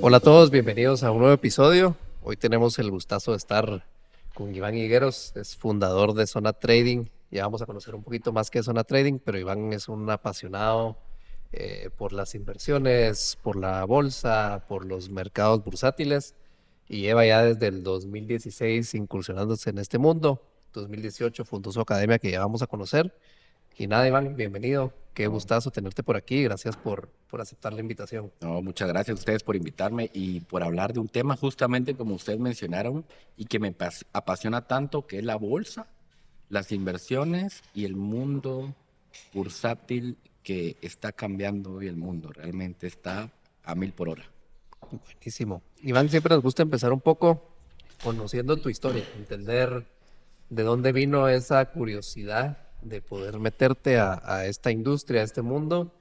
Hola a todos, bienvenidos a un nuevo episodio. Hoy tenemos el gustazo de estar con Iván Higueros, es fundador de Zona Trading. Ya vamos a conocer un poquito más que es Zona Trading, pero Iván es un apasionado por las inversiones, por la bolsa, por los mercados bursátiles y lleva ya desde el 2016 incursionándose en este mundo. 2018 fundó su academia que ya vamos a conocer. Y nada, Iván, bienvenido. Qué No, gustazo tenerte por aquí. Gracias por aceptar la invitación. no, muchas gracias a ustedes por invitarme y por hablar de un tema justamente como ustedes mencionaron y que me apasiona tanto, que es la bolsa, las inversiones y el mundo bursátil que está cambiando hoy el mundo. Realmente está a 1000 por hora. Buenísimo. Iván, siempre nos gusta empezar un poco conociendo tu historia, entender de dónde vino esa curiosidad de poder meterte a esta industria, a este mundo,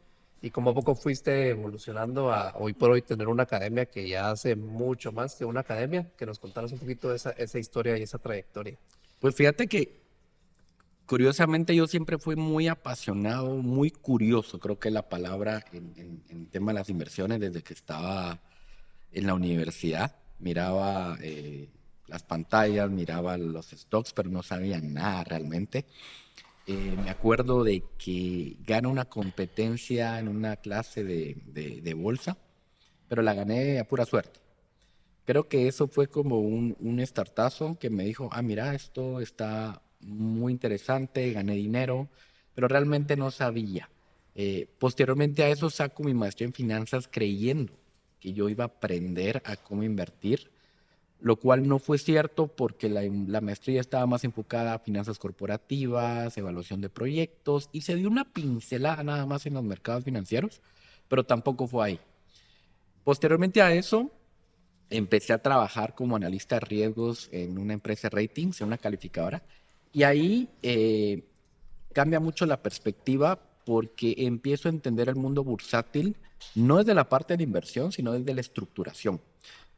y cómo a poco fuiste evolucionando a hoy por hoy tener una academia que ya hace mucho más que una academia. Que nos contaras un poquito de esa historia y esa trayectoria. Pues fíjate que curiosamente yo siempre fui muy apasionado, muy curioso, creo que es la palabra en el tema de las inversiones desde que estaba en la universidad. Miraba las pantallas, miraba los stocks, pero no sabía nada realmente. Me acuerdo de que gano una competencia en una clase de bolsa, pero la gané a pura suerte. Creo que eso fue como un startazo que me dijo, ah, mira, esto está muy interesante, gané dinero, pero realmente no sabía. Posteriormente a eso saco mi maestría en finanzas creyendo que yo iba a aprender a cómo invertir, lo cual no fue cierto porque la maestría estaba más enfocada a finanzas corporativas, evaluación de proyectos, y se dio una pincelada nada más en los mercados financieros, pero tampoco fue ahí. Posteriormente a eso, empecé a trabajar como analista de riesgos en una empresa de ratings, en una calificadora, y ahí cambia mucho la perspectiva porque empiezo a entender el mundo bursátil no desde la parte de la inversión, sino desde la estructuración.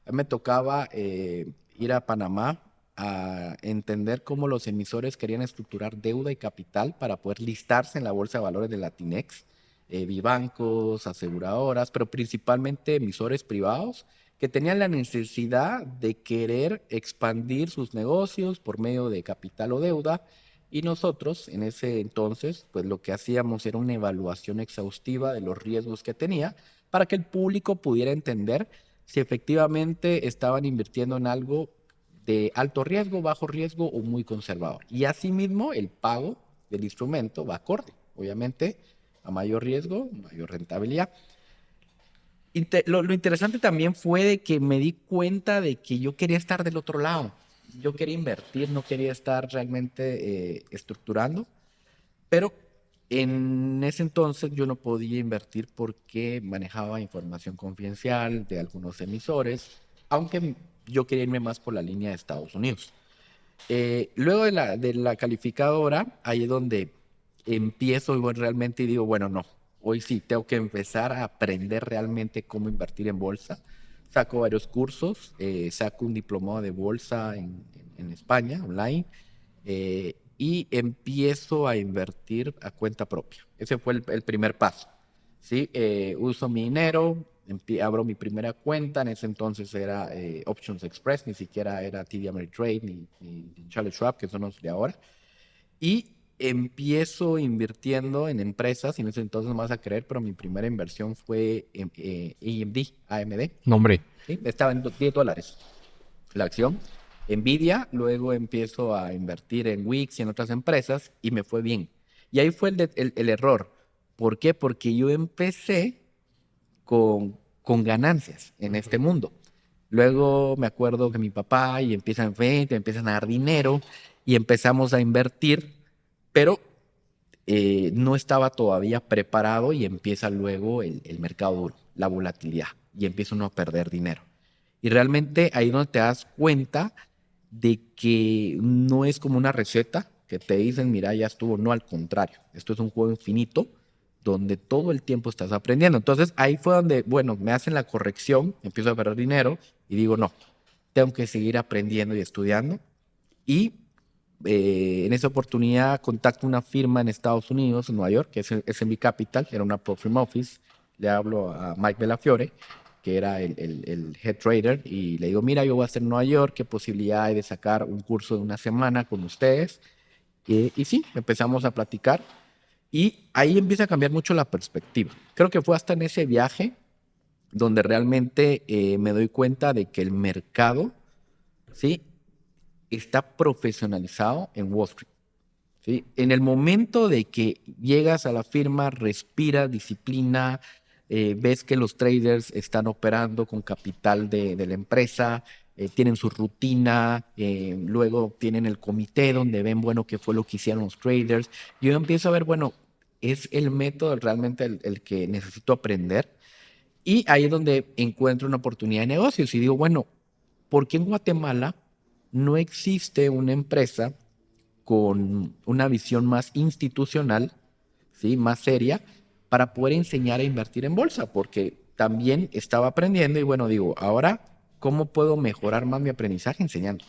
A mí me tocaba ir a Panamá a entender cómo los emisores querían estructurar deuda y capital para poder listarse en la bolsa de valores de Latinex, bibancos, aseguradoras, pero principalmente emisores privados que tenían la necesidad de querer expandir sus negocios por medio de capital o deuda. Y nosotros, en ese entonces, pues lo que hacíamos era una evaluación exhaustiva de los riesgos que tenía para que el público pudiera entender si efectivamente estaban invirtiendo en algo de alto riesgo, bajo riesgo o muy conservador. Y asimismo, el pago del instrumento va acorde. Obviamente, a mayor riesgo, mayor rentabilidad. Lo interesante también fue de que me di cuenta de que yo quería estar del otro lado. Yo quería invertir, no quería estar realmente estructurando, pero en ese entonces yo no podía invertir porque manejaba información confidencial de algunos emisores, aunque yo quería irme más por la línea de Estados Unidos. Luego de la calificadora, ahí es donde empiezo realmente y digo, bueno, no, hoy sí tengo que empezar a aprender realmente cómo invertir en bolsa. Saco varios cursos, saco un diplomado de bolsa en España, online, y empiezo a invertir a cuenta propia. Ese fue el primer paso. ¿Sí? Uso mi dinero, abro mi primera cuenta, en ese entonces era Options Express, ni siquiera era TD Ameritrade ni Charles Schwab, que son los de ahora, y empiezo invirtiendo en empresas, y en ese entonces no me vas a creer, pero mi primera inversión fue en AMD, Nombre. ¿sí? Estaba en $10 la acción. Nvidia, luego empiezo a invertir en Wix y en otras empresas y me fue bien. Y ahí fue el error. ¿Por qué? Porque yo empecé con ganancias en este mundo. Luego me acuerdo que mi papá y empiezan, te empiezan a dar dinero y empezamos a invertir, pero no estaba todavía preparado y empieza luego el mercado duro, la volatilidad, y empieza uno a perder dinero. Y realmente ahí es donde te das cuenta de que no es como una receta que te dicen, mira, ya estuvo, no, al contrario, esto es un juego infinito donde todo el tiempo estás aprendiendo. Entonces ahí fue donde, bueno, me hacen la corrección, empiezo a perder dinero y digo, no, tengo que seguir aprendiendo y estudiando. Y en esa oportunidad contacto una firma en Estados Unidos, en Nueva York, que es S&P Capital, era una Pro Firm Office. Le hablo a Mike Bellafiore, que era el head trader, y le digo, mira, yo voy a estar en Nueva York, ¿qué posibilidad hay de sacar un curso de una semana con ustedes? Y sí, empezamos a platicar y ahí empieza a cambiar mucho la perspectiva. Creo que fue hasta en ese viaje donde realmente me doy cuenta de que el mercado, ¿sí?, está profesionalizado en Wall Street. ¿Sí? En el momento de que llegas a la firma, respiras disciplina, ves que los traders están operando con capital de la empresa, tienen su rutina, luego tienen el comité donde ven, bueno, qué fue lo que hicieron los traders. Yo empiezo a ver, bueno, es el método realmente el que necesito aprender. Y ahí es donde encuentro una oportunidad de negocios y digo, bueno, ¿por qué en Guatemala no existe una empresa con una visión más institucional, ¿sí?, más seria, para poder enseñar a invertir en bolsa? Porque también estaba aprendiendo y bueno, digo, ahora, ¿cómo puedo mejorar más mi aprendizaje enseñando?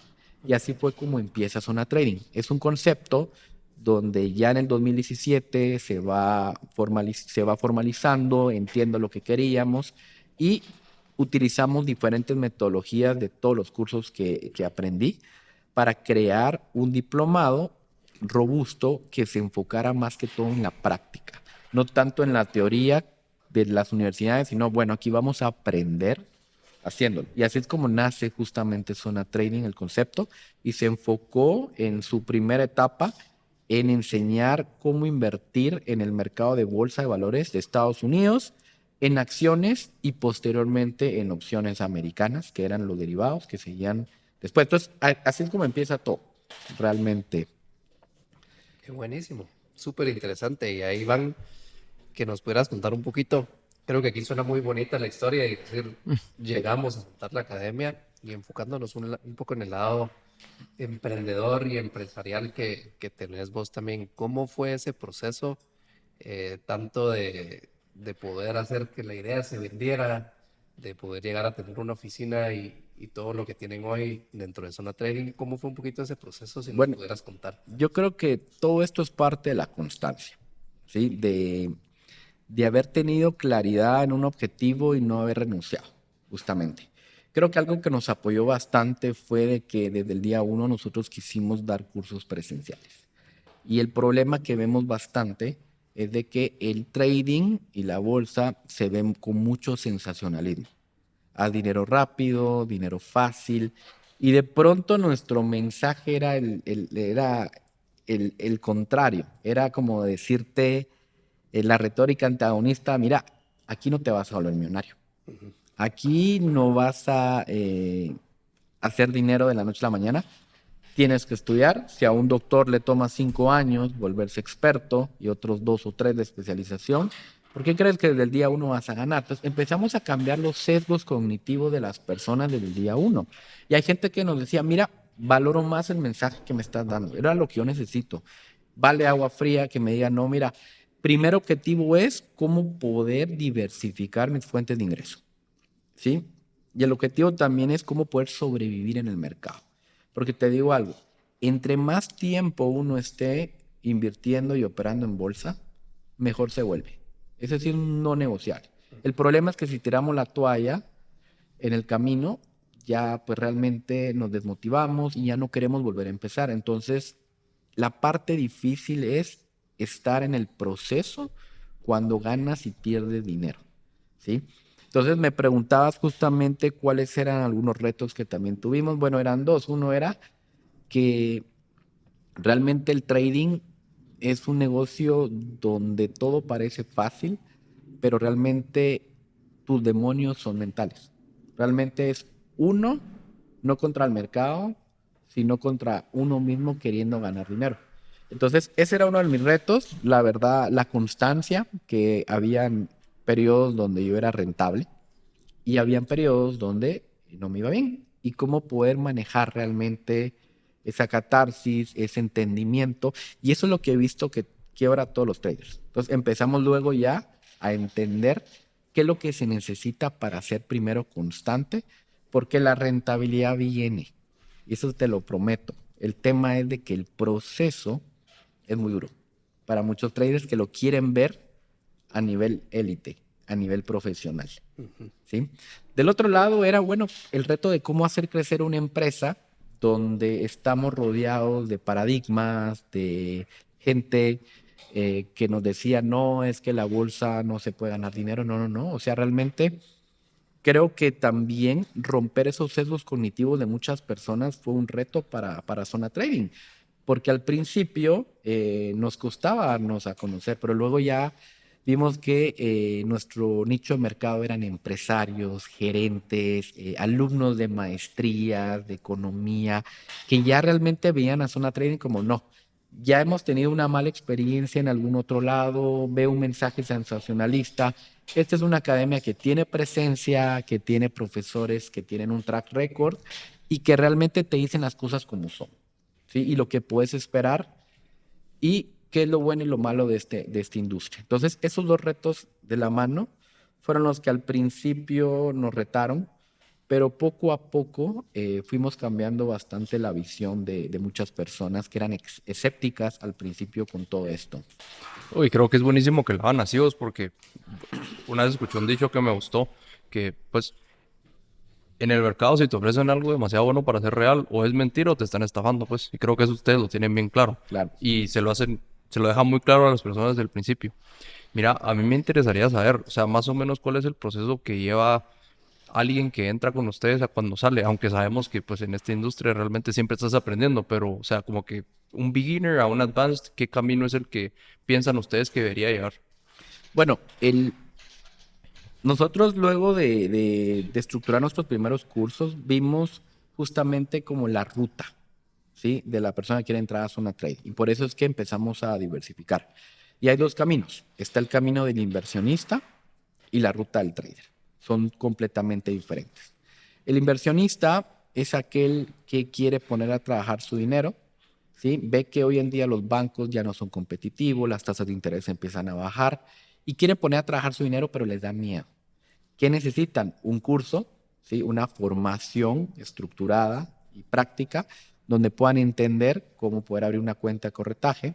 Y así fue como empieza Zona Trading. Es un concepto donde ya en el 2017 se va formalizando, entiendo lo que queríamos y utilizamos diferentes metodologías de todos los cursos que aprendí para crear un diplomado robusto que se enfocara más que todo en la práctica, no tanto en la teoría de las universidades, sino bueno, aquí vamos a aprender haciéndolo. Y así es como nace justamente Zona Trading, el concepto, y se enfocó en su primera etapa en enseñar cómo invertir en el mercado de bolsa de valores de Estados Unidos, en acciones y posteriormente en opciones americanas, que eran los derivados que seguían después. Entonces, así es como empieza todo, realmente. Qué buenísimo, súper interesante. Y ahí van, que nos pudieras contar un poquito. Creo que aquí suena muy bonita la historia y decir, llegamos a montar la academia y enfocándonos un poco en el lado emprendedor y empresarial que tenés vos también. ¿Cómo fue ese proceso, tanto de poder hacer que la idea se vendiera, de poder llegar a tener una oficina y todo lo que tienen hoy dentro de Zona Trading? ¿Cómo fue un poquito ese proceso, si nos Bueno, pudieras contar? yo creo que todo esto es parte de la constancia, ¿sí? De haber tenido claridad en un objetivo y no haber renunciado, justamente. Creo que algo que nos apoyó bastante fue de que desde el día uno nosotros quisimos dar cursos presenciales. Y el problema que vemos bastante es de que el trading y la bolsa se ven con mucho sensacionalismo. A dinero rápido, dinero fácil. Y de pronto nuestro mensaje era el contrario. Era como decirte la retórica antagonista, mira, aquí no te vas a volver millonario. Aquí no vas a hacer dinero de la noche a la mañana. Tienes que estudiar. Si a un doctor le toma 5 años volverse experto y otros 2 o 3 de especialización, ¿por qué crees que desde el día uno vas a ganar? Entonces empezamos a cambiar los sesgos cognitivos de las personas desde el día uno. Y hay gente que nos decía, mira, valoro más el mensaje que me estás dando. Era lo que yo necesito. Vale agua fría que me diga, no, mira, primer objetivo es cómo poder diversificar mis fuentes de ingreso, ¿sí? Y el objetivo también es cómo poder sobrevivir en el mercado. Porque te digo algo, entre más tiempo uno esté invirtiendo y operando en bolsa, mejor se vuelve. Es decir, no negociable. El problema es que si tiramos la toalla en el camino, ya pues realmente nos desmotivamos y ya no queremos volver a empezar. Entonces, la parte difícil es estar en el proceso cuando ganas y pierdes dinero, ¿sí? Entonces me preguntabas justamente cuáles eran algunos retos que también tuvimos. Bueno, eran dos. Uno era que realmente el trading es un negocio donde todo parece fácil, pero realmente tus demonios son mentales. Realmente es uno, no contra el mercado, sino contra uno mismo queriendo ganar dinero. Entonces, ese era uno de mis retos, la verdad, la constancia, que habían periodos donde yo era rentable y habían periodos donde no me iba bien. Y cómo poder manejar realmente esa catarsis, ese entendimiento. Y eso es lo que he visto que quiebra a todos los traders. Entonces empezamos luego ya a entender qué es lo que se necesita para ser primero constante, porque la rentabilidad viene. Y eso te lo prometo. El tema es de que el proceso es muy duro para muchos traders que lo quieren ver a nivel élite. a nivel profesional. ¿Sí? Del otro lado era, bueno, el reto de cómo hacer crecer una empresa donde estamos rodeados de paradigmas, de gente que nos decía, no, es que la bolsa no se puede ganar dinero, no, no, no. O sea, realmente creo que también romper esos sesgos cognitivos de muchas personas fue un reto para Zona Trading, porque al principio nos costaba darnos a conocer, pero luego ya vimos que nuestro nicho de mercado eran empresarios, gerentes, alumnos de maestrías, de economía, que ya realmente veían a Zona Trading como no. Ya hemos tenido una mala experiencia en algún otro lado, veo un mensaje sensacionalista. Esta es una academia que tiene presencia, que tiene profesores que tienen un track record y que realmente te dicen las cosas como son, ¿sí? Y lo que puedes esperar y qué es lo bueno y lo malo de esta industria. Entonces, esos dos retos de la mano fueron los que al principio nos retaron, pero poco a poco fuimos cambiando bastante la visión de muchas personas que eran escépticas al principio con todo esto. Uy, creo que es buenísimo que lo hagan así, vos, porque una vez escuché un dicho que me gustó, que pues en el mercado si te ofrecen algo demasiado bueno para ser real, o es mentira o te están estafando, pues. Y creo que eso ustedes lo tienen bien claro. Claro. Y se lo hacen, se lo dejan muy claro a las personas desde el principio. Mira, a mí me interesaría saber, o sea, más o menos cuál es el proceso que lleva alguien que entra con ustedes a cuando sale, aunque sabemos que pues en esta industria realmente siempre estás aprendiendo, pero o sea, como que un beginner a un advanced, ¿qué camino es el que piensan ustedes que debería llevar? Bueno, nosotros luego de estructurar nuestros primeros cursos vimos justamente como la ruta, ¿sí? De la persona que quiere entrar a Zona Trade. Y por eso es que empezamos a diversificar. Y hay dos caminos. Está el camino del inversionista y la ruta del trader. Son completamente diferentes. El inversionista es aquel que quiere poner a trabajar su dinero, ¿sí? Ve que hoy en día los bancos ya no son competitivos, las tasas de interés empiezan a bajar y quiere poner a trabajar su dinero, pero les da miedo. ¿Qué necesitan? Un curso, ¿sí? Una formación estructurada y práctica donde puedan entender cómo poder abrir una cuenta de corretaje,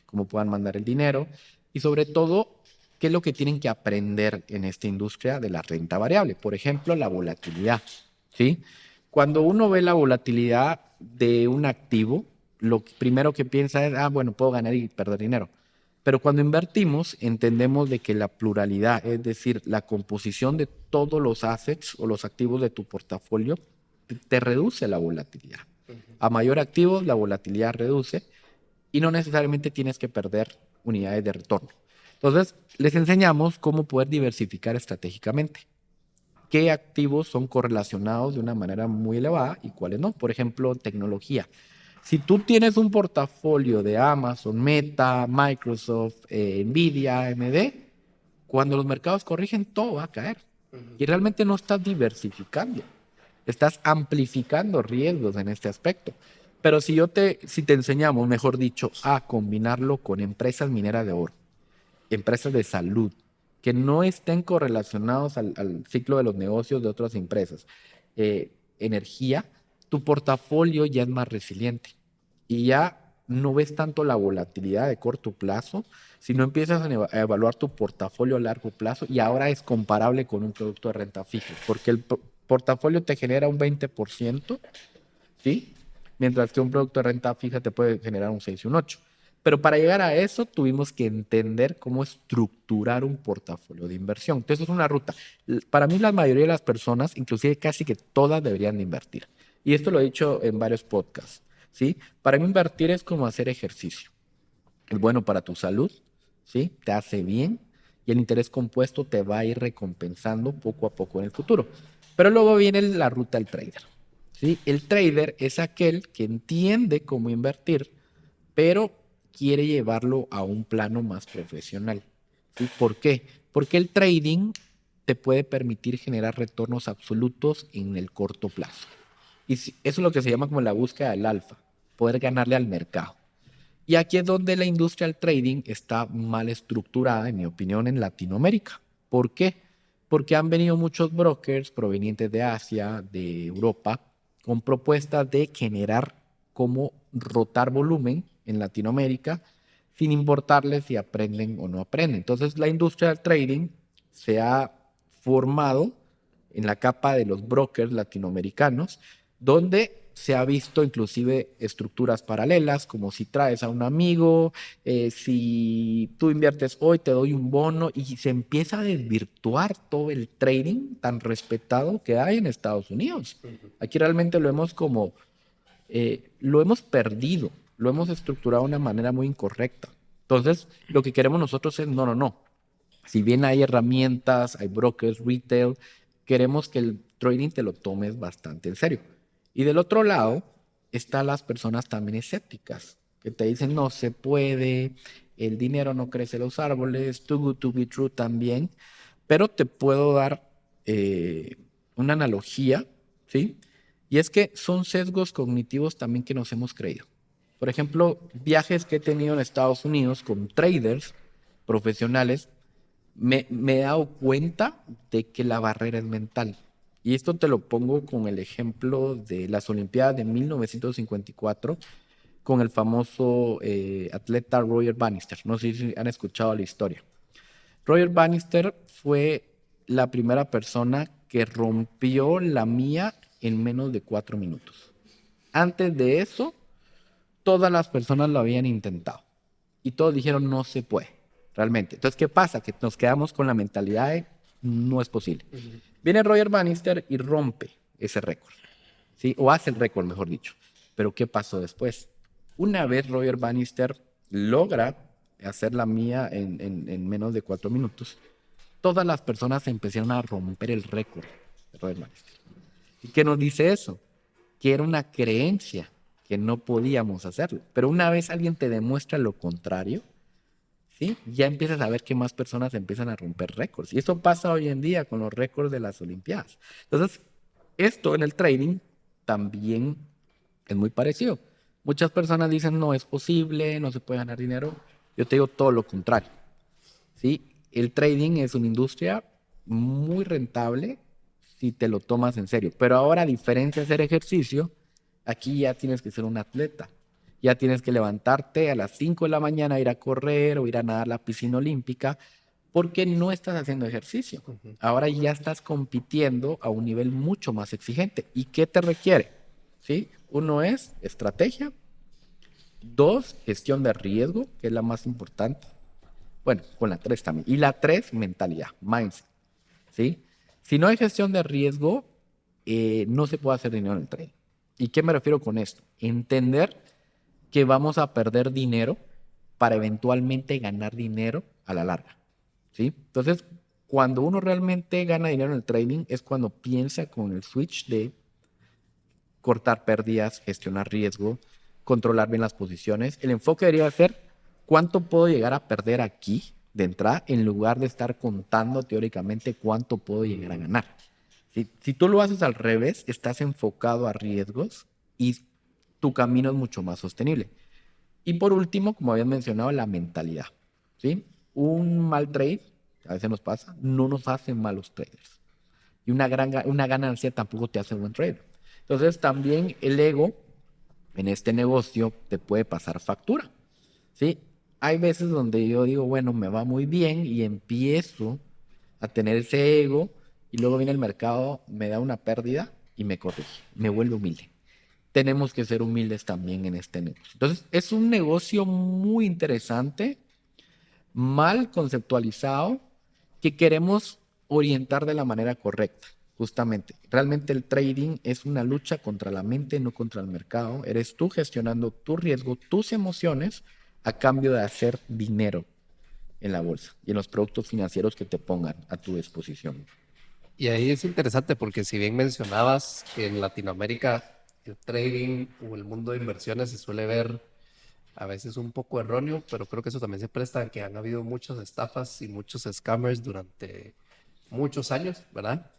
cómo puedan mandar el dinero y sobre todo qué es lo que tienen que aprender en esta industria de la renta variable. Por ejemplo, la volatilidad, ¿sí? Cuando uno ve la volatilidad de un activo, lo primero que piensa es, bueno, puedo ganar y perder dinero. Pero cuando invertimos, entendemos de que la pluralidad, es decir, la composición de todos los assets o los activos de tu portafolio, te reduce la volatilidad. A mayor activo, la volatilidad reduce y no necesariamente tienes que perder unidades de retorno. Entonces, les enseñamos cómo poder diversificar estratégicamente. ¿Qué activos son correlacionados de una manera muy elevada y cuáles no? Por ejemplo, tecnología. Si tú tienes un portafolio de Amazon, Meta, Microsoft, Nvidia, AMD, cuando los mercados corrigen, todo va a caer. Y realmente no estás diversificando. Estás amplificando riesgos en este aspecto. Pero si te enseñamos, mejor dicho, a combinarlo con empresas mineras de oro, empresas de salud, que no estén correlacionados al ciclo de los negocios de otras empresas, energía, tu portafolio ya es más resiliente y ya no ves tanto la volatilidad de corto plazo, sino empiezas a evaluar tu portafolio a largo plazo y ahora es comparable con un producto de renta fija, porque el portafolio te genera un 20%, ¿sí? Mientras que un producto de renta fija te puede generar un 6 y un 8%. Pero para llegar a eso tuvimos que entender cómo estructurar un portafolio de inversión. Entonces es una ruta. Para mí la mayoría de las personas, inclusive casi que todas deberían de invertir. Y esto lo he dicho en varios podcasts, ¿sí? Para mí invertir es como hacer ejercicio. Es bueno para tu salud, ¿sí? Te hace bien y el interés compuesto te va a ir recompensando poco a poco en el futuro. Pero luego viene la ruta del trader, ¿sí? El trader es aquel que entiende cómo invertir, pero quiere llevarlo a un plano más profesional, ¿sí? ¿Por qué? Porque el trading te puede permitir generar retornos absolutos en el corto plazo. Y eso es lo que se llama como la búsqueda del alfa, poder ganarle al mercado. Y aquí es donde la industria del trading está mal estructurada, en mi opinión, en Latinoamérica. ¿Por qué? Porque han venido muchos brokers provenientes de Asia, de Europa, con propuestas de generar cómo rotar volumen en Latinoamérica sin importarles si aprenden o no aprenden. Entonces la industria del trading se ha formado en la capa de los brokers latinoamericanos, donde se ha visto inclusive estructuras paralelas, como si traes a un amigo, si tú inviertes hoy te doy un bono, y se empieza a desvirtuar todo el trading tan respetado que hay en Estados Unidos. Aquí realmente lo hemos perdido, lo hemos estructurado de una manera muy incorrecta. Entonces, lo que queremos nosotros es, no. Si bien hay herramientas, hay brokers, retail, queremos que el trading te lo tomes bastante en serio. Y del otro lado, están las personas también escépticas, que te dicen, no se puede, el dinero no crece en los árboles, too good to be true también. Pero te puedo dar una analogía, ¿sí? Y es que son sesgos cognitivos también que nos hemos creído. Por ejemplo, viajes que he tenido en Estados Unidos con traders profesionales, me he dado cuenta de que la barrera es mental. Y esto te lo pongo con el ejemplo de las Olimpiadas de 1954, con el famoso atleta Roger Bannister. No sé si han escuchado la historia. Roger Bannister fue la primera persona que rompió la milla en menos de 4 minutos. Antes de eso, todas las personas lo habían intentado y todos dijeron no se puede, realmente. Entonces, ¿qué pasa? Que nos quedamos con la mentalidad de no es posible. Viene Roger Bannister y rompe ese récord, ¿sí? O hace el récord, mejor dicho. Pero ¿qué pasó después? Una vez Roger Bannister logra hacer la mía en menos de 4 minutos, todas las personas empezaron a romper el récord de Roger Bannister. ¿Y qué nos dice eso? Que era una creencia, que no podíamos hacerlo. Pero una vez alguien te demuestra lo contrario, ¿sí? Ya empiezas a ver que más personas empiezan a romper récords. Y eso pasa hoy en día con los récords de las Olimpiadas. Entonces, esto en el trading también es muy parecido. Muchas personas dicen, no es posible, no se puede ganar dinero. Yo te digo todo lo contrario, ¿sí? El trading es una industria muy rentable si te lo tomas en serio. Pero ahora, a diferencia de hacer ejercicio, aquí ya tienes que ser un atleta. Ya tienes que levantarte a las 5 de la mañana, ir a correr o ir a nadar a la piscina olímpica, porque no estás haciendo ejercicio. Ahora ya estás compitiendo a un nivel mucho más exigente. ¿Y qué te requiere? ¿Sí? Uno es estrategia. 2, gestión de riesgo, que es la más importante. Bueno, con la 3 también. Y la 3, mentalidad, mindset. ¿Sí? Si no hay gestión de riesgo, no se puede hacer dinero en el trading. ¿Y qué me refiero con esto? Entender que vamos a perder dinero para eventualmente ganar dinero a la larga, ¿sí? Entonces, cuando uno realmente gana dinero en el trading es cuando piensa con el switch de cortar pérdidas, gestionar riesgo, controlar bien las posiciones. El enfoque debería ser cuánto puedo llegar a perder aquí de entrada en lugar de estar contando teóricamente cuánto puedo llegar a ganar. Si tú lo haces al revés, estás enfocado a riesgos y tu camino es mucho más sostenible. Y por último, como habías mencionado, la mentalidad, ¿sí? Un mal trade, a veces nos pasa, no nos hace malos traders. Y una ganancia tampoco te hace buen trader. Entonces también el ego en este negocio te puede pasar factura, ¿sí? Hay veces donde yo digo, bueno, me va muy bien y empiezo a tener ese ego y luego viene el mercado, me da una pérdida y me corrige, me vuelve humilde. Tenemos que ser humildes también en este negocio. Entonces, es un negocio muy interesante, mal conceptualizado, que queremos orientar de la manera correcta, justamente. Realmente el trading es una lucha contra la mente, no contra el mercado. Eres tú gestionando tu riesgo, tus emociones, a cambio de hacer dinero en la bolsa y en los productos financieros que te pongan a tu disposición. Y ahí es interesante porque si bien mencionabas que en Latinoamérica el trading o el mundo de inversiones se suele ver a veces un poco erróneo, pero creo que eso también se presta a que han habido muchas estafas y muchos scammers durante muchos años, ¿verdad?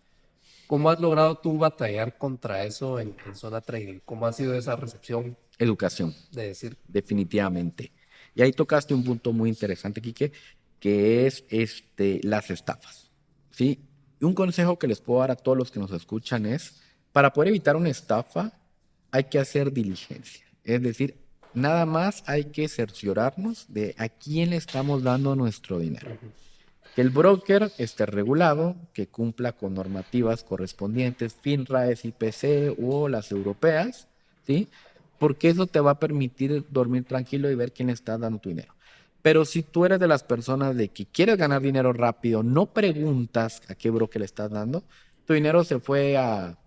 ¿Cómo has logrado tú batallar contra eso en zona trading? ¿Cómo ha sido esa recepción Educación, de decir, definitivamente. Y ahí tocaste un punto muy interesante, Quique, que es las estafas, ¿sí? Y un consejo que les puedo dar a todos los que nos escuchan es, para poder evitar una estafa, hay que hacer diligencia. Es decir, nada más hay que cerciorarnos de a quién le estamos dando nuestro dinero. ¿Ok? Que el broker esté regulado, que cumpla con normativas correspondientes, FINRA, SIPC o las europeas, ¿sí? Porque eso te va a permitir dormir tranquilo y ver quién está dando tu dinero. Pero si tú eres de las personas de que quieres ganar dinero rápido, no preguntas a qué broker le estás dando, tu dinero se fue a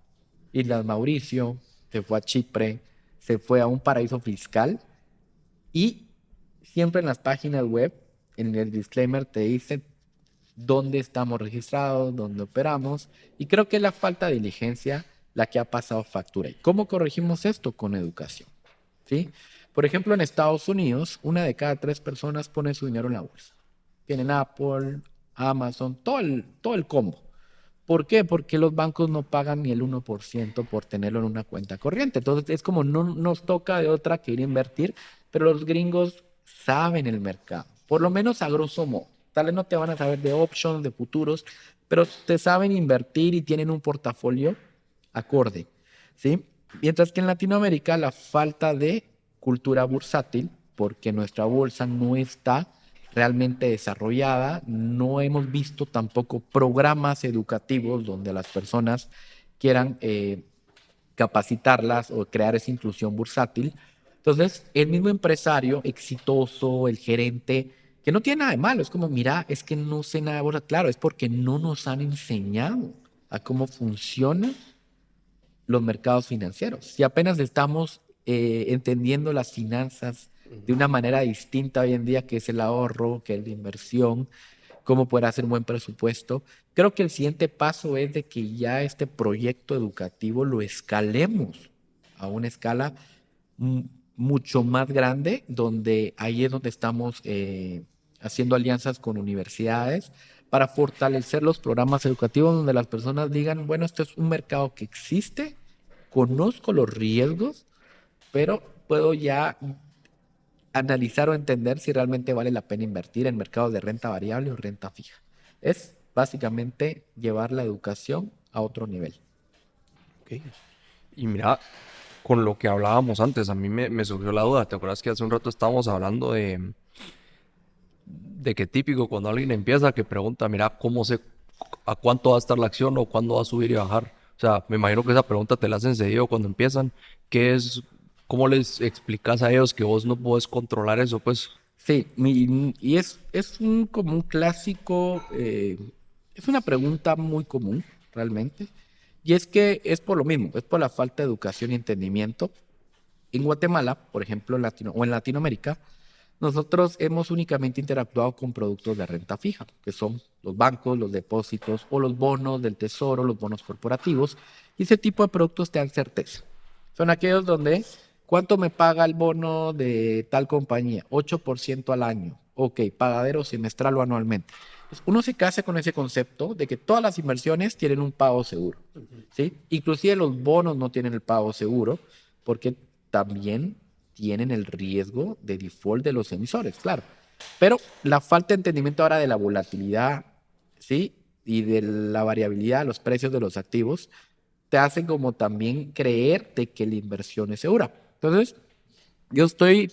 Islas Mauricio, se fue a Chipre, se fue a un paraíso fiscal y siempre en las páginas web, en el disclaimer te dice dónde estamos registrados, dónde operamos, y creo que es la falta de diligencia la que ha pasado factura. ¿Y cómo corregimos esto? Con educación, ¿sí? Por ejemplo, en Estados Unidos, 1 de cada 3 personas pone su dinero en la bolsa. Tienen Apple, Amazon, todo el combo. ¿Por qué? Porque los bancos no pagan ni el 1% por tenerlo en una cuenta corriente. Entonces es como no nos toca de otra que ir a invertir, pero los gringos saben el mercado, por lo menos a grosso modo. Tal vez no te van a saber de options, de futuros, pero te saben invertir y tienen un portafolio acorde, ¿sí? Mientras que en Latinoamérica la falta de cultura bursátil, porque nuestra bolsa no está realmente desarrollada, no hemos visto tampoco programas educativos donde las personas quieran capacitarlas o crear esa inclusión bursátil. Entonces, el mismo empresario exitoso, el gerente, que no tiene nada de malo, es como, mira, es que no sé nada de bolsa. Claro, es porque no nos han enseñado a cómo funcionan los mercados financieros. Si apenas estamos entendiendo las finanzas de una manera distinta hoy en día, que es el ahorro, que es la inversión, cómo poder hacer un buen presupuesto. Creo que el siguiente paso es de que ya este proyecto educativo lo escalemos a una escala mucho más grande, donde ahí es donde estamos haciendo alianzas con universidades para fortalecer los programas educativos donde las personas digan, bueno, este es un mercado que existe, conozco los riesgos, pero puedo ya analizar o entender si realmente vale la pena invertir en mercados de renta variable o renta fija. Es básicamente llevar la educación a otro nivel. Ok. Y mira, con lo que hablábamos antes, a mí me surgió la duda. ¿Te acuerdas que hace un rato estábamos hablando de que típico cuando alguien empieza que pregunta, mira, ¿cómo sé a cuánto va a estar la acción o cuándo va a subir y bajar? O sea, me imagino que esa pregunta te la hacen seguido cuando empiezan. ¿Qué es, cómo les explicas a ellos que vos no podés controlar eso? Pues, Sí, y es como un clásico, es una pregunta muy común realmente, y es que es por lo mismo, es por la falta de educación y entendimiento. En Guatemala, por ejemplo, o en Latinoamérica, nosotros hemos únicamente interactuado con productos de renta fija, que son los bancos, los depósitos o los bonos del tesoro, los bonos corporativos, y ese tipo de productos te dan certeza. Son aquellos donde, ¿cuánto me paga el bono de tal compañía? 8% al año. Ok, pagadero semestral o anualmente. Pues uno se casa con ese concepto de que todas las inversiones tienen un pago seguro, ¿sí? Inclusive los bonos no tienen el pago seguro porque también tienen el riesgo de default de los emisores, claro. Pero la falta de entendimiento ahora de la volatilidad, ¿sí? Y de la variabilidad de los precios de los activos te hacen como también creer de que la inversión es segura. Entonces, yo estoy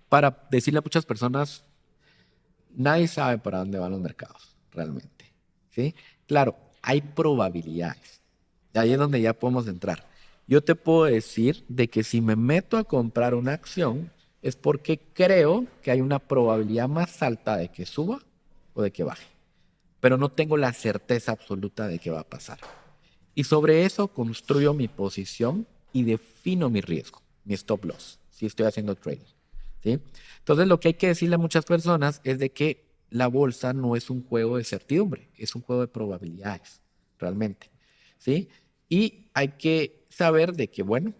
para decirle a muchas personas, nadie sabe para dónde van los mercados, realmente, ¿sí? Claro, hay probabilidades. Ahí es donde ya podemos entrar. Yo te puedo decir de que si me meto a comprar una acción es porque creo que hay una probabilidad más alta de que suba o de que baje, pero no tengo la certeza absoluta de que va a pasar. Y sobre eso construyo mi posición y defino mi riesgo, mi stop loss, si estoy haciendo trading, ¿sí? Entonces, lo que hay que decirle a muchas personas es de que la bolsa no es un juego de certidumbre, es un juego de probabilidades, realmente, ¿sí? Y hay que saber de que, bueno,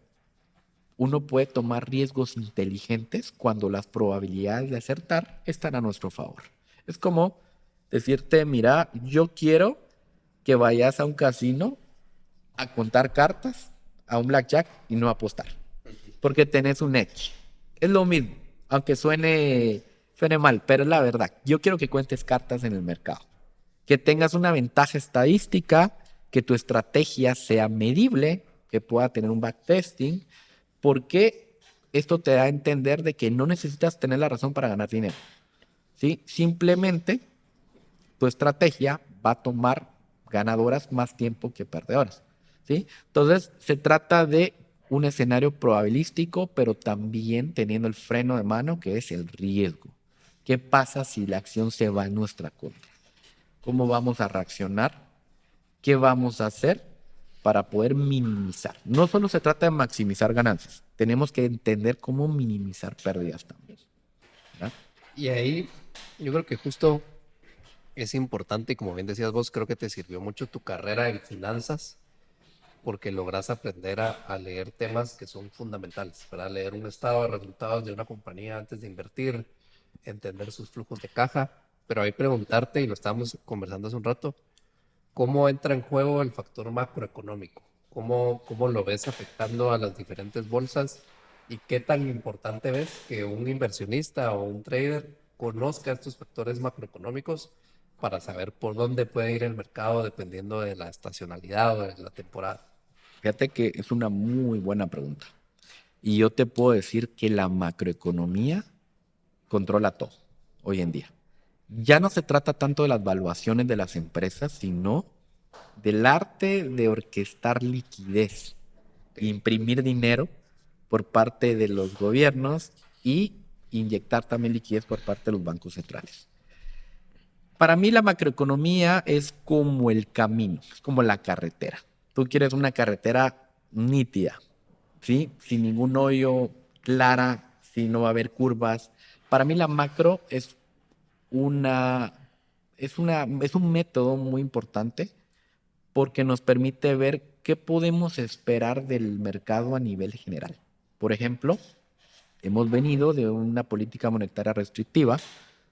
uno puede tomar riesgos inteligentes cuando las probabilidades de acertar están a nuestro favor. Es como decirte, mira, yo quiero que vayas a un casino a contar cartas, a un blackjack y no apostar, porque tenés un edge. Es lo mismo, aunque suene mal, pero es la verdad. Yo quiero que cuentes cartas en el mercado, que tengas una ventaja estadística, que tu estrategia sea medible, que pueda tener un backtesting, porque esto te da a entender de que no necesitas tener la razón para ganar dinero, ¿sí? Simplemente tu estrategia va a tomar ganadoras más tiempo que perdedoras, ¿sí? Entonces, se trata de un escenario probabilístico, pero también teniendo el freno de mano, que es el riesgo. ¿Qué pasa si la acción se va en nuestra contra? ¿Cómo vamos a reaccionar? ¿Qué vamos a hacer para poder minimizar? No solo se trata de maximizar ganancias, tenemos que entender cómo minimizar pérdidas también, ¿verdad? Y ahí yo creo que justo es importante, y como bien decías vos, creo que te sirvió mucho tu carrera en finanzas, porque logras aprender a leer temas que son fundamentales, para leer un estado de resultados de una compañía antes de invertir, entender sus flujos de caja, pero ahí preguntarte, y lo estábamos conversando hace un rato, ¿cómo entra en juego el factor macroeconómico? ¿Cómo lo ves afectando a las diferentes bolsas? ¿Y qué tan importante ves que un inversionista o un trader conozca estos factores macroeconómicos para saber por dónde puede ir el mercado dependiendo de la estacionalidad o de la temporada? Fíjate que es una muy buena pregunta. Y yo te puedo decir que la macroeconomía controla todo hoy en día. Ya no se trata tanto de las valuaciones de las empresas, sino del arte de orquestar liquidez, imprimir dinero por parte de los gobiernos y inyectar también liquidez por parte de los bancos centrales. Para mí la macroeconomía es como el camino, es como la carretera. Tú quieres una carretera nítida, ¿sí? Sin ningún hoyo, clara, si no va a haber curvas. Para mí la macro una, es un método muy importante porque nos permite ver qué podemos esperar del mercado a nivel general. Por ejemplo, hemos venido de una política monetaria restrictiva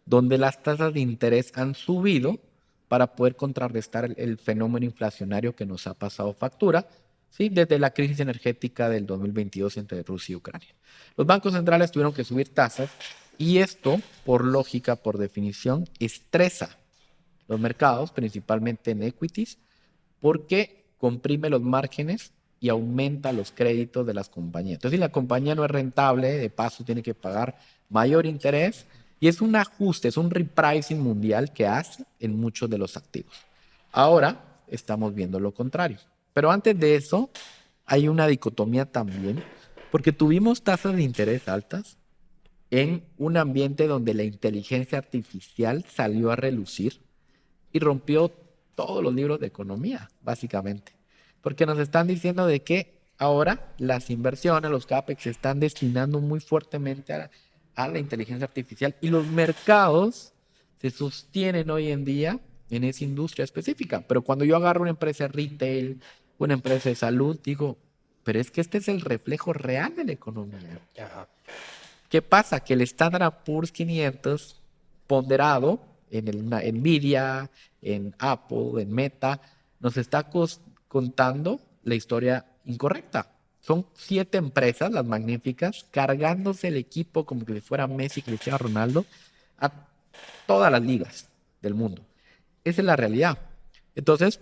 donde las tasas de interés han subido para poder contrarrestar el fenómeno inflacionario que nos ha pasado factura, ¿sí? Desde la crisis energética del 2022 entre Rusia y Ucrania. Los bancos centrales tuvieron que subir tasas y esto, por lógica, por definición, estresa los mercados, principalmente en equities, porque comprime los márgenes y aumenta los créditos de las compañías. Entonces, si la compañía no es rentable, de paso tiene que pagar mayor interés y es un ajuste, es un repricing mundial que hace en muchos de los activos. Ahora estamos viendo lo contrario. Pero antes de eso, hay una dicotomía también, porque tuvimos tasas de interés altas en un ambiente donde la inteligencia artificial salió a relucir y rompió todos los libros de economía, básicamente. Porque nos están diciendo de que ahora las inversiones, los CAPEX, se están destinando muy fuertemente a la inteligencia artificial y los mercados se sostienen hoy en día en esa industria específica. Pero cuando yo agarro una empresa de retail, una empresa de salud, digo, pero es que este es el reflejo real de la economía. Ajá. ¿Qué pasa? Que el Standard Poor's 500 ponderado en Nvidia, en Apple, en Meta, nos está contando la historia incorrecta. Son 7 empresas, las magníficas, cargándose el equipo como que si fuera Messi, Cristiano Ronaldo, a todas las ligas del mundo. Esa es la realidad. Entonces,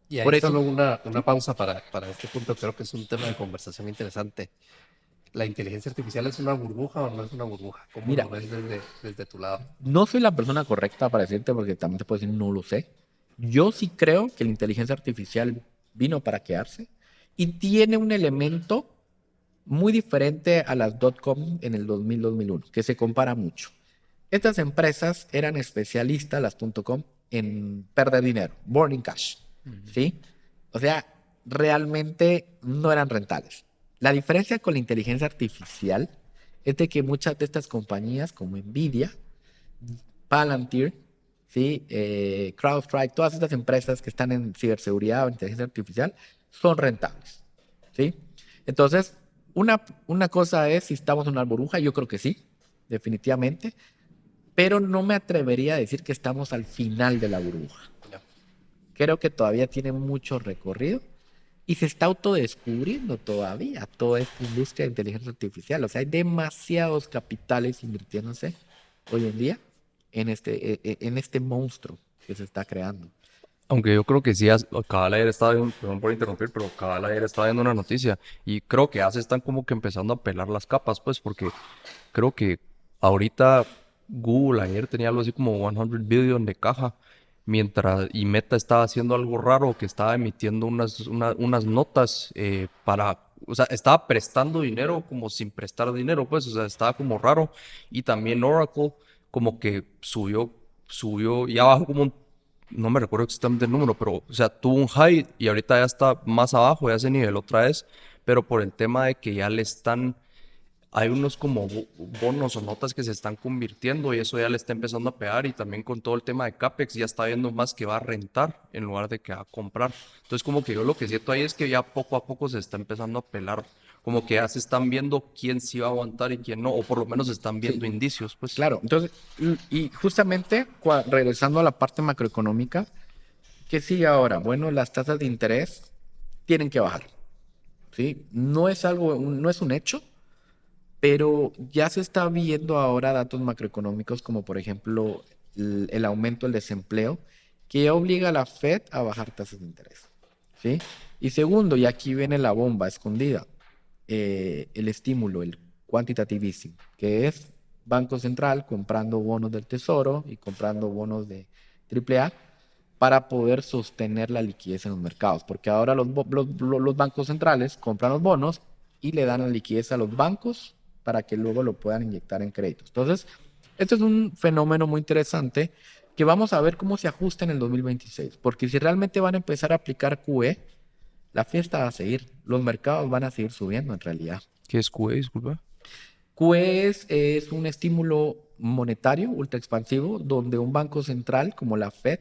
Y ahí por eso, solo una pausa para este punto, creo que es un tema de conversación interesante. ¿La inteligencia artificial es una burbuja o no es una burbuja? ¿Cómo mira, lo ves desde tu lado? no soy la persona correcta para decirte porque también te puedo decir no lo sé. Yo sí creo que la inteligencia artificial vino para quedarse y tiene un elemento muy diferente a las .com en el 2000-2001, que se compara mucho. Estas empresas eran especialistas, las .com, en perder dinero, burning cash, ¿sí? O sea, realmente no eran rentables. La diferencia con la inteligencia artificial es de que muchas de estas compañías, como Nvidia, Palantir, ¿sí? CrowdStrike, todas estas empresas que están en ciberseguridad o inteligencia artificial, son rentables, ¿sí? Entonces, una cosa es si estamos en una burbuja, yo creo que sí, definitivamente, pero no me atrevería a decir que estamos al final de la burbuja. Ya. Creo que todavía tiene mucho recorrido y se está autodescubriendo todavía toda esta industria de inteligencia artificial. O sea, hay demasiados capitales invirtiéndose hoy en día en este monstruo que se está creando. Aunque yo creo que sí, cabal ayer estaba viendo, perdón por interrumpir, pero cabal ayer estaba viendo una noticia y creo que ya se están como que empezando a pelar las capas, pues, porque creo que ahorita Google ayer tenía algo así como 100 billion de caja y Meta estaba haciendo algo raro, que estaba emitiendo unas notas o sea, estaba prestando dinero como sin prestar dinero, pues, o sea, estaba como raro. Y también Oracle como que subió, y abajo como no me recuerdo exactamente el número, pero, o sea, tuvo un high y ahorita ya está más abajo, ya se niveló otra vez, pero por el tema de que ya hay unos como bonos o notas que se están convirtiendo y eso ya le está empezando a pegar, y también con todo el tema de CAPEX ya está viendo más que va a rentar en lugar de que va a comprar. Entonces como que yo lo que siento ahí es que ya poco a poco se está empezando a pelar, como que ya se están viendo quién sí va a aguantar y quién no, o por lo menos están Sí, viendo indicios, pues. claro. Entonces, y justamente regresando a la parte macroeconómica, ¿qué sigue ahora? Bueno, las tasas de interés tienen que bajar, ¿sí? No es algo, no es un hecho, pero ya se está viendo ahora datos macroeconómicos como por ejemplo el aumento del desempleo que obliga a la Fed a bajar tasas de interés, ¿sí? Y segundo, y aquí viene la bomba escondida, el estímulo, el quantitative easing, que es Banco Central comprando bonos del Tesoro y comprando bonos de AAA para poder sostener la liquidez en los mercados, porque ahora los bancos centrales compran los bonos y le dan la liquidez a los bancos para que luego lo puedan inyectar en créditos. Entonces, esto es un fenómeno muy interesante que vamos a ver cómo se ajusta en el 2026, porque si realmente van a empezar a aplicar QE, la fiesta va a seguir, los mercados van a seguir subiendo en realidad. ¿Qué es QE, disculpa? QE es un estímulo monetario ultra expansivo donde un banco central como la Fed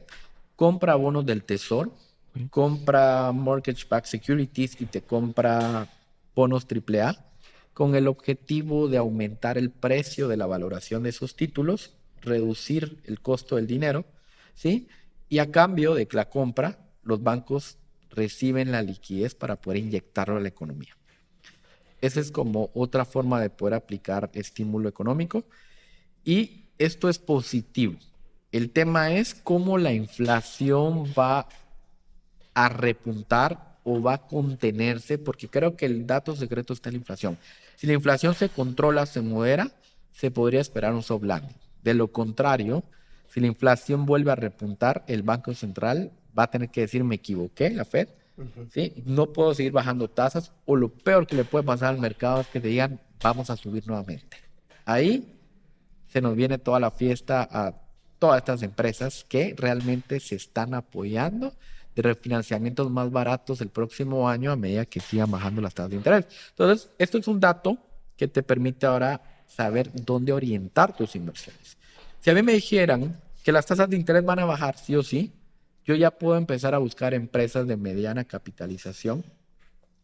compra bonos del tesoro, Ok. compra mortgage-backed securities y te compra bonos AAA con el objetivo de aumentar el precio de la valoración de esos títulos, reducir el costo del dinero, ¿sí? Y a cambio de la compra, los bancos reciben la liquidez para poder inyectarlo a la economía. Esa es como otra forma de poder aplicar estímulo económico y esto es positivo. El tema es cómo la inflación va a repuntar o va a contenerse, porque creo que el dato secreto está en la inflación. Si la inflación se controla, se modera, se podría esperar un soft landing. De lo contrario, si la inflación vuelve a repuntar, el Banco Central va a tener que decir, me equivoqué, la Fed, ¿sí? No puedo seguir bajando tasas, o lo peor que le puede pasar al mercado es que te digan, vamos a subir nuevamente. Ahí se nos viene toda la fiesta a todas estas empresas que realmente se están apoyando de refinanciamientos más baratos el próximo año a medida que sigan bajando las tasas de interés. Entonces, esto es un dato que te permite ahora saber dónde orientar tus inversiones. Si a mí me dijeran que las tasas de interés van a bajar sí o sí, yo ya puedo empezar a buscar empresas de mediana capitalización,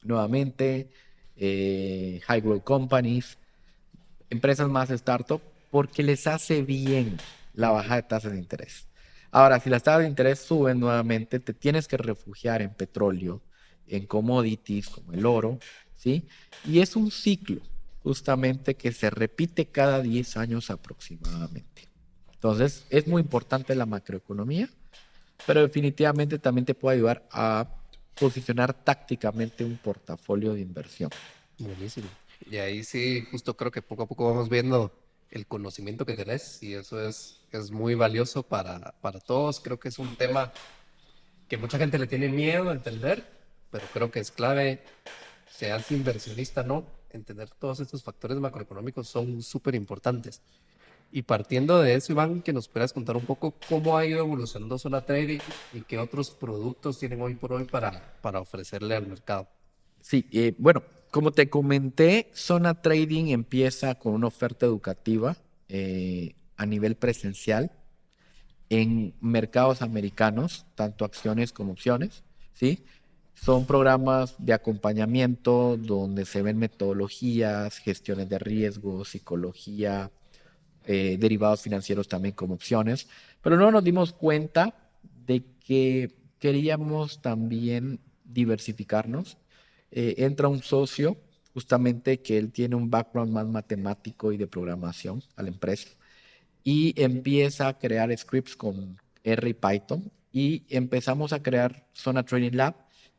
nuevamente, high growth companies, empresas más startup, porque les hace bien la baja de tasas de interés. Ahora, si las tasas de interés suben nuevamente, te tienes que refugiar en petróleo, en commodities como el oro, ¿sí? Y es un ciclo justamente que se repite cada 10 años aproximadamente. Entonces, es muy importante la macroeconomía, pero definitivamente también te puede ayudar a posicionar tácticamente un portafolio de inversión. Buenísimo. Y ahí sí, justo creo que poco a poco vamos viendo el conocimiento que tenés y eso es muy valioso para todos. Creo que es un tema que mucha gente le tiene miedo a entender, pero creo que es clave, seas inversionista o no, entender todos estos factores macroeconómicos son súper importantes. Y partiendo de eso, Iván, que nos puedas contar un poco cómo ha ido evolucionando Zona Trading y qué otros productos tienen hoy por hoy para ofrecerle al mercado. Sí, bueno, como te comenté, Zona Trading empieza con una oferta educativa a nivel presencial en mercados americanos, tanto acciones como opciones, ¿sí? Son programas de acompañamiento donde se ven metodologías, gestiones de riesgos, psicología, derivados financieros también como opciones, pero no nos dimos cuenta de que queríamos también diversificarnos. Entra un socio, justamente que él tiene un background más matemático y de programación a la empresa, y empieza a crear scripts con R y Python, y empezamos a crear Zona Trading Lab,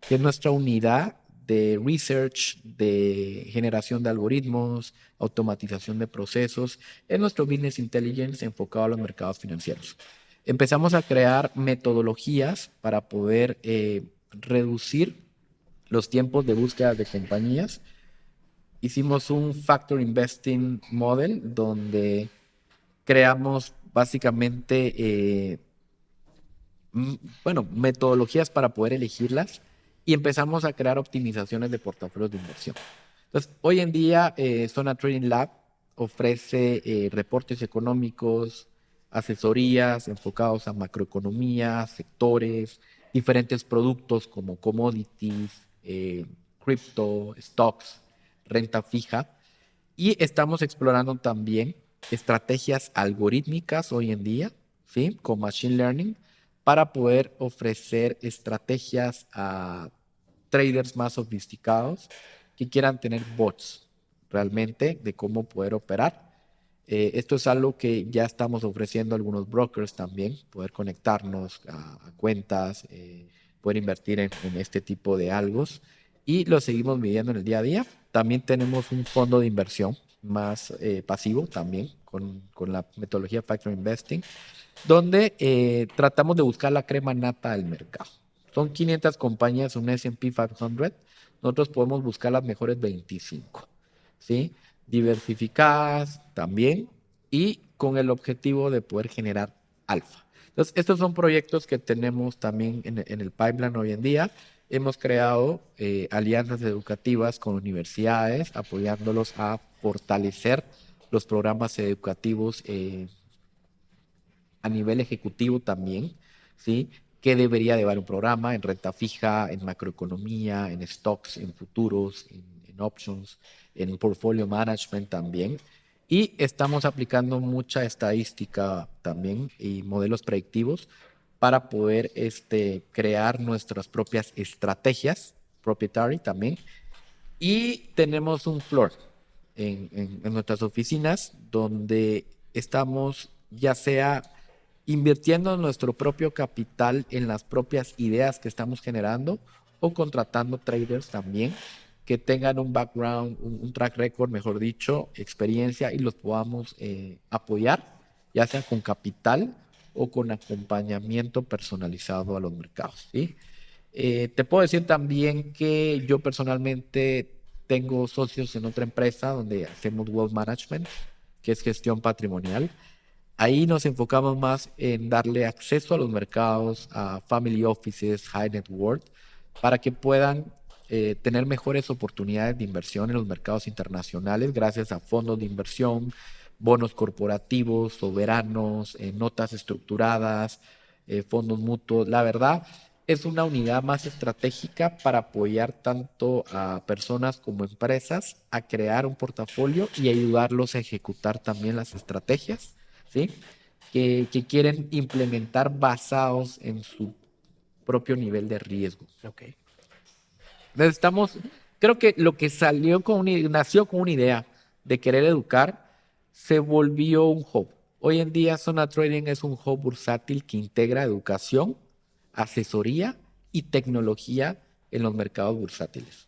que es nuestra unidad de research, de generación de algoritmos, automatización de procesos, es nuestro business intelligence enfocado a los mercados financieros. empezamos a crear metodologías para poder reducir los tiempos de búsqueda de compañías. Hicimos un Factor Investing Model donde creamos básicamente metodologías para poder elegirlas y empezamos a crear optimizaciones de portafolios de inversión. Entonces, hoy en día, Zona Trading Lab ofrece reportes económicos, asesorías enfocados a macroeconomía, sectores, diferentes productos como commodities, cripto, stocks, renta fija. Y estamos explorando también estrategias algorítmicas hoy en día, ¿sí? Con Machine Learning, para poder ofrecer estrategias a traders más sofisticados que quieran tener bots realmente de cómo poder operar. Esto es algo que ya estamos ofreciendo a algunos brokers también, poder conectarnos a cuentas, poder invertir en este tipo de algos y lo seguimos midiendo en el día a día. También tenemos un fondo de inversión más pasivo también con la metodología Factor Investing, donde tratamos de buscar la crema nata del mercado. Son 500 compañías, un S&P 500. Nosotros podemos buscar las mejores 25, ¿sí? Diversificadas también y con el objetivo de poder generar alfa. Entonces, estos son proyectos que tenemos también en el pipeline hoy en día. Hemos creado alianzas educativas con universidades, apoyándolos a fortalecer los programas educativos a nivel ejecutivo también, ¿sí? ¿Qué debería llevar un programa en renta fija, en macroeconomía, en stocks, en futuros, en options, en portfolio management también? Y estamos aplicando mucha estadística también y modelos predictivos para poder crear nuestras propias estrategias, proprietary también. Y tenemos un floor en nuestras oficinas donde estamos ya sea invirtiendo nuestro propio capital en las propias ideas que estamos generando o contratando traders también que tengan un background, un track record, mejor dicho, experiencia y los podamos apoyar, ya sea con capital o con acompañamiento personalizado a los mercados, ¿sí? Te puedo decir también que yo personalmente tengo socios en otra empresa donde hacemos wealth management, que es gestión patrimonial. Ahí nos enfocamos más en darle acceso a los mercados, a family offices, high net worth, para que puedan tener mejores oportunidades de inversión en los mercados internacionales gracias a fondos de inversión, bonos corporativos, soberanos, notas estructuradas, fondos mutuos. La verdad, es una unidad más estratégica para apoyar tanto a personas como empresas a crear un portafolio y ayudarlos a ejecutar también las estrategias, ¿sí? Que quieren implementar basados en su propio nivel de riesgo. Ok. Creo que lo que nació con una idea de querer educar, se volvió un hub. Hoy en día Zona Trading es un hub bursátil que integra educación, asesoría y tecnología en los mercados bursátiles.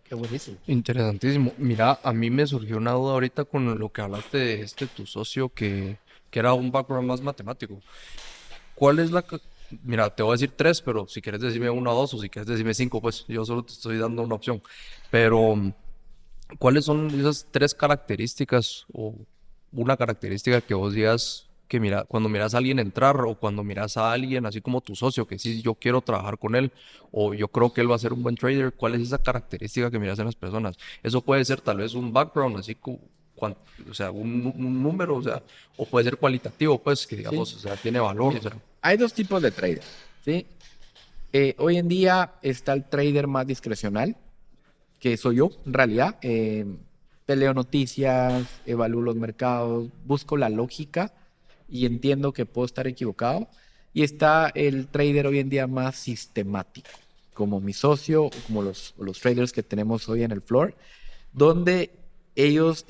Qué buenísimo. Interesantísimo. Mira, a mí me surgió una duda ahorita con lo que hablaste de tu socio que era un background más matemático. ¿Cuál es Mira, te voy a decir tres, pero si quieres decirme una o dos, o si quieres decirme cinco, pues yo solo te estoy dando una opción. Pero, ¿cuáles son esas tres características o una característica que vos digas que cuando miras a alguien entrar o cuando miras a alguien, así como tu socio, que sí, yo quiero trabajar con él o yo creo que él va a ser un buen trader, ¿cuál es esa característica que miras en las personas? Eso puede ser tal vez un background, así o sea, un número, o sea, o puede ser cualitativo, pues, que digamos, Sí. o sea, tiene valor, o sea. Hay dos tipos de traders, ¿sí? Hoy en día está el trader más discrecional, que soy yo, en realidad. Peleo noticias, evalúo los mercados, busco la lógica y entiendo que puedo estar equivocado. Y está el trader hoy en día más sistemático, como mi socio o como los traders que tenemos hoy en el floor, donde ellos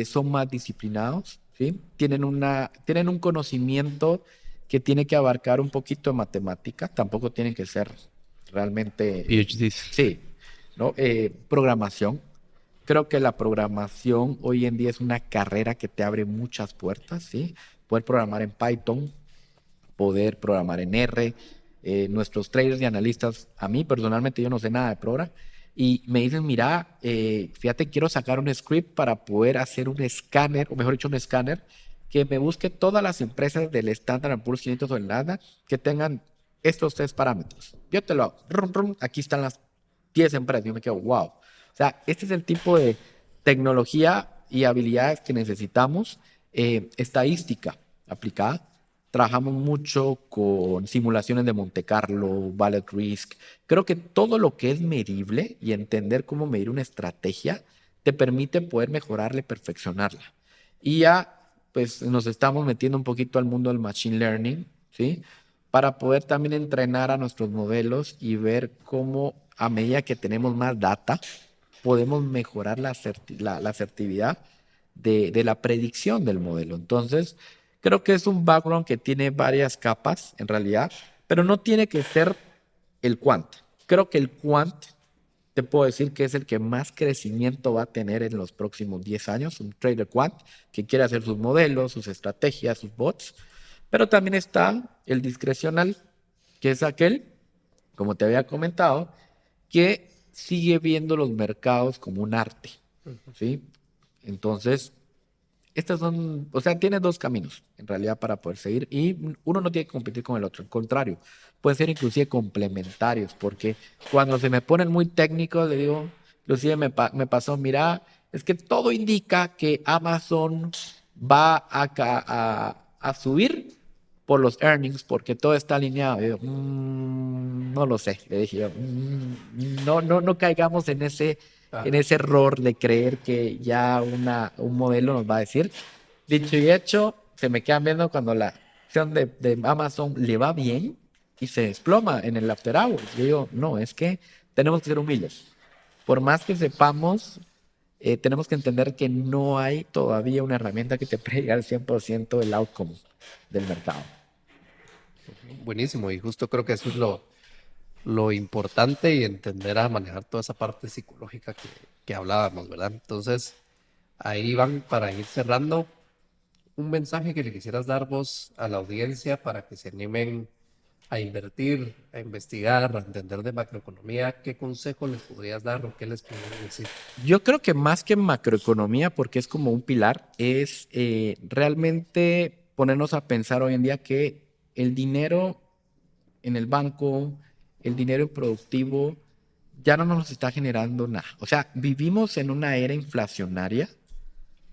son más disciplinados, ¿sí? Tienen un conocimiento que tiene que abarcar un poquito de matemática, tampoco tienen que ser realmente... PhDs. Sí, ¿no? Programación. Creo que la programación hoy en día es una carrera que te abre muchas puertas, ¿sí? Poder programar en Python, poder programar en R. Nuestros traders y analistas, a mí personalmente yo no sé nada de Programa, y me dicen, mira, fíjate, quiero sacar un script para poder hacer un escáner, o mejor dicho, un escáner que me busque todas las empresas del Standard & Poor's 500 o el Nasdaq que tengan estos 3 parámetros. Yo te lo hago. Rum, rum, aquí están las 10 empresas. Yo me quedo, wow. O sea, este es el tipo de tecnología y habilidades que necesitamos. Estadística aplicada. Trabajamos mucho con simulaciones de Monte Carlo, Ballet Risk. Creo que todo lo que es medible y entender cómo medir una estrategia te permite poder mejorarla y perfeccionarla. Y ya, pues nos estamos metiendo un poquito al mundo del Machine Learning, ¿sí? Para poder también entrenar a nuestros modelos y ver cómo a medida que tenemos más data, podemos mejorar la asertividad de la predicción del modelo. Entonces, creo que es un background que tiene varias capas en realidad, pero no tiene que ser el quant. Creo que el quant, te puedo decir que es el que más crecimiento va a tener en los próximos 10 años, un trader quant que quiere hacer sus modelos, sus estrategias, sus bots, pero también está el discrecional, que es aquel, como te había comentado, que sigue viendo los mercados como un arte, ¿sí? Entonces, estas son, o sea, tienes dos caminos en realidad para poder seguir y uno no tiene que competir con el otro, al contrario, pueden ser inclusive complementarios, porque cuando se me ponen muy técnicos, le digo, inclusive me pasó, mira, es que todo indica que Amazon va a subir por los earnings, porque todo está alineado. Y yo, no lo sé, le dije yo, no caigamos en ese error de creer que ya un modelo nos va a decir. Dicho y hecho, se me quedan viendo cuando la acción de Amazon le va bien y se desploma en el after hours. Yo digo, no, es que tenemos que ser humildes. Por más que sepamos, tenemos que entender que no hay todavía una herramienta que te prediga al 100% el outcome del mercado. Buenísimo, y justo creo que eso es lo importante y entender a manejar toda esa parte psicológica que hablábamos, ¿verdad? Entonces, ahí van para ir cerrando. Un mensaje que le quisieras dar vos a la audiencia para que se animen a invertir, a investigar, a entender de macroeconomía, ¿qué consejo les podrías dar o qué les podrías decir? Yo creo que más que macroeconomía, porque es como un pilar, es realmente ponernos a pensar hoy en día que el dinero en el banco, el dinero productivo, ya no nos está generando nada. O sea, vivimos en una era inflacionaria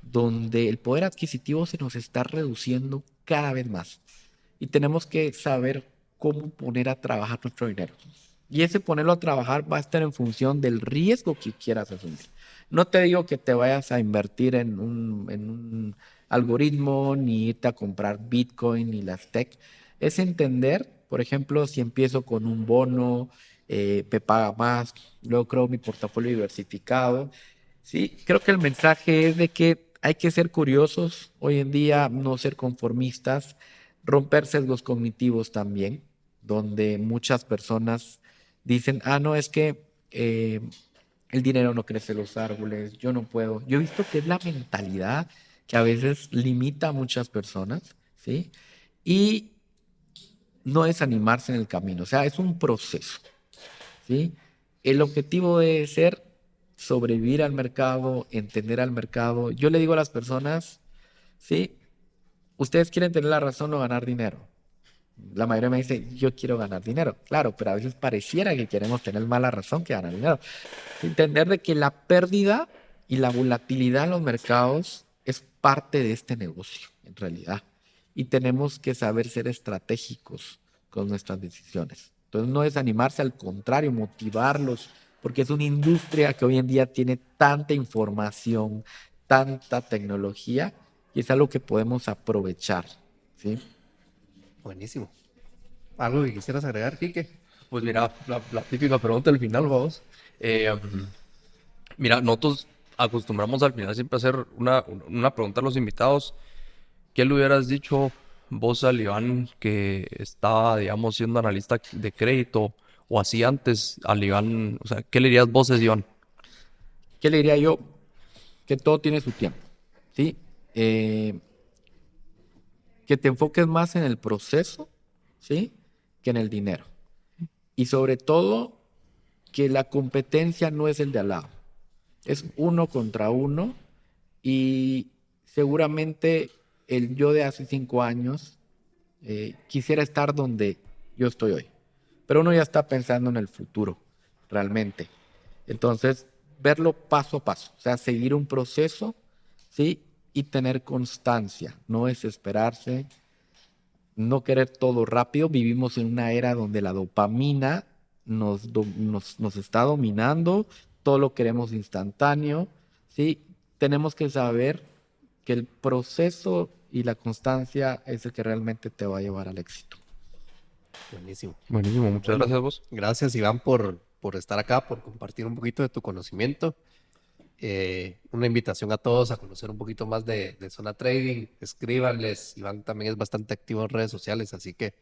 donde el poder adquisitivo se nos está reduciendo cada vez más. Y tenemos que saber cómo poner a trabajar nuestro dinero. Y ese ponerlo a trabajar va a estar en función del riesgo que quieras asumir. No te digo que te vayas a invertir en un algoritmo, ni irte a comprar Bitcoin, ni las tech. Es entender, por ejemplo, si empiezo con un bono, me paga más, luego creo mi portafolio diversificado. Sí, creo que el mensaje es de que hay que ser curiosos hoy en día, no ser conformistas, romper sesgos cognitivos también, donde muchas personas dicen, no, es que el dinero no crece en los árboles, yo no puedo. Yo he visto que es la mentalidad que a veces limita a muchas personas, ¿sí? Y no desanimarse en el camino, o sea, es un proceso, ¿sí? El objetivo debe ser sobrevivir al mercado, entender al mercado. Yo le digo a las personas, ¿sí? Ustedes quieren tener la razón o ganar dinero. La mayoría me dice, yo quiero ganar dinero. Claro, pero a veces pareciera que queremos tener más la razón que ganar dinero. Entender de que la pérdida y la volatilidad en los mercados es parte de este negocio, en realidad. Y tenemos que saber ser estratégicos con nuestras decisiones. Entonces, no desanimarse, al contrario, motivarlos, porque es una industria que hoy en día tiene tanta información, tanta tecnología, y es algo que podemos aprovechar, ¿sí? Buenísimo. ¿Algo que quisieras agregar, Quique? Pues mira, la típica pregunta al final, vamos. Mira, nosotros acostumbramos al final siempre a hacer una pregunta a los invitados. ¿Qué le hubieras dicho vos al Iván que estaba, digamos, siendo analista de crédito o así antes al Iván? O sea, ¿qué le dirías vos a ese Iván? ¿Qué le diría yo? Que todo tiene su tiempo, ¿sí? Que te enfoques más en el proceso ¿sí? Que en el dinero. Y sobre todo, que la competencia no es el de al lado, es uno contra uno y seguramente el yo de hace 5 años quisiera estar donde yo estoy hoy, pero uno ya está pensando en el futuro, realmente. Entonces, verlo paso a paso, o sea, seguir un proceso, ¿sí? Y tener constancia, no desesperarse, no querer todo rápido. Vivimos en una era donde la dopamina nos está dominando, todo lo queremos instantáneo, ¿sí? Tenemos que saber que el proceso y la constancia es el que realmente te va a llevar al éxito. Buenísimo. Buenísimo, muchas Bueno, gracias vos. gracias Iván por estar acá, por compartir un poquito de tu conocimiento. Una invitación a todos a conocer un poquito más de Zona Trading. Escríbanles. Iván también es bastante activo en redes sociales, así que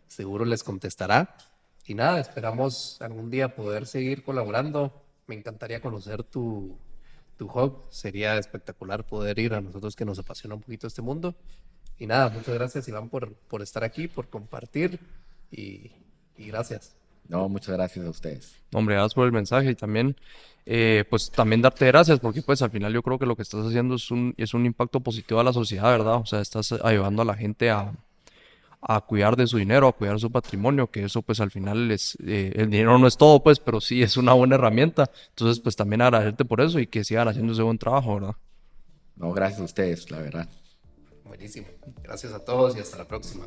seguro les contestará. Y nada, esperamos algún día poder seguir colaborando. Me encantaría conocer tu hub. Sería espectacular poder ir a nosotros que nos apasiona un poquito este mundo. Y nada, muchas gracias Iván por estar aquí, por compartir y gracias. No, muchas gracias a ustedes. Hombre, gracias por el mensaje y también, pues también darte gracias porque pues al final yo creo que lo que estás haciendo es un impacto positivo a la sociedad, ¿verdad? O sea, estás ayudando a la gente a cuidar de su dinero, a cuidar su patrimonio, que eso pues al final el dinero no es todo pues, pero sí es una buena herramienta. Entonces pues también agradecerte por eso y que sigan haciendo ese buen trabajo, ¿verdad? No, gracias a ustedes, la verdad. Buenísimo. Gracias a todos y hasta la próxima.